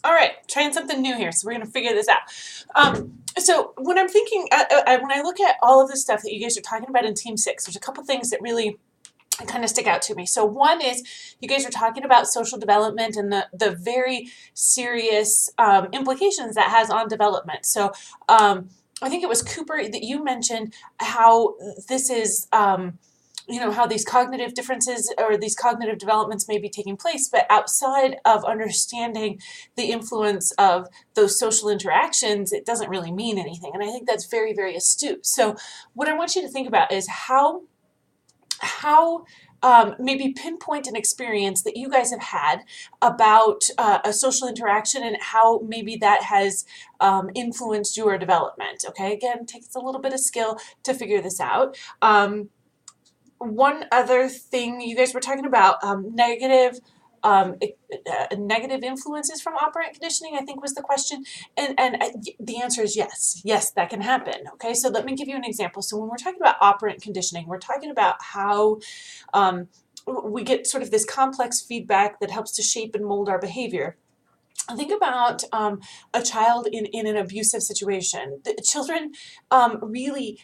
All right, trying something new here, so we're gonna figure this out. So when I'm thinking, when I look at all of the stuff that you guys are talking about in Team Six, there's a couple things that really kind of stick out to me. So one is you guys are talking about social development and the very serious implications that has on development. So I think it was Cooper that you mentioned how this is. How these cognitive differences or these cognitive developments may be taking place, but outside of understanding the influence of those social interactions, it doesn't really mean anything. And I think that's very, very astute. So what I want you to think about is how maybe pinpoint an experience that you guys have had about a social interaction and how maybe that has influenced your development. Okay, again, it takes a little bit of skill to figure this out. One other thing, you guys were talking about negative influences from operant conditioning, I think was the question. And the answer is yes. Yes, that can happen. Okay, so let me give you an example. So when we're talking about operant conditioning, we're talking about how we get sort of this complex feedback that helps to shape and mold our behavior. Think about a child in an abusive situation. The children really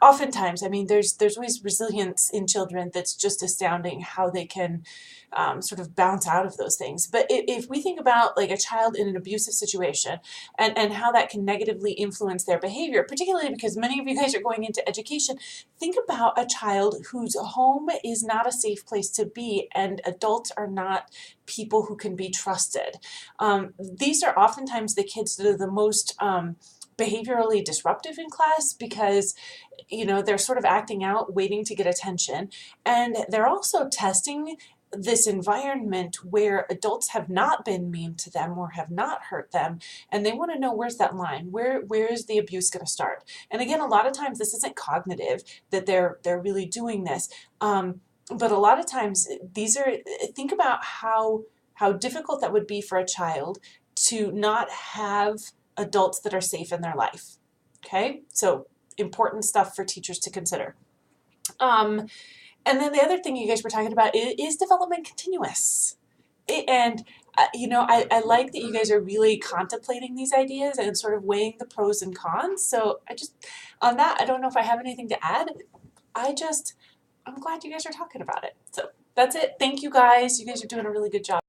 oftentimes, I mean, there's always resilience in children that's just astounding how they can sort of bounce out of those things. But if we think about like a child in an abusive situation and how that can negatively influence their behavior, particularly because many of you guys are going into education, think about a child whose home is not a safe place to be and adults are not people who can be trusted. These are oftentimes the kids that are the most behaviorally disruptive in class because they're sort of acting out, waiting to get attention, and they're also testing this environment where adults have not been mean to them or have not hurt them, and they want to know, where's that line, where is the abuse going to start? And again, a lot of times this isn't cognitive that they're really doing this, but a lot of times these are, think about how difficult that would be for a child to not have adults that are safe in their life. Okay, so important stuff for teachers to consider. And then the other thing you guys were talking about is development continuous. I like that you guys are really contemplating these ideas and sort of weighing the pros and cons. So on that, I don't know if I have anything to add. I'm glad you guys are talking about it. So that's it. Thank you guys. You guys are doing a really good job.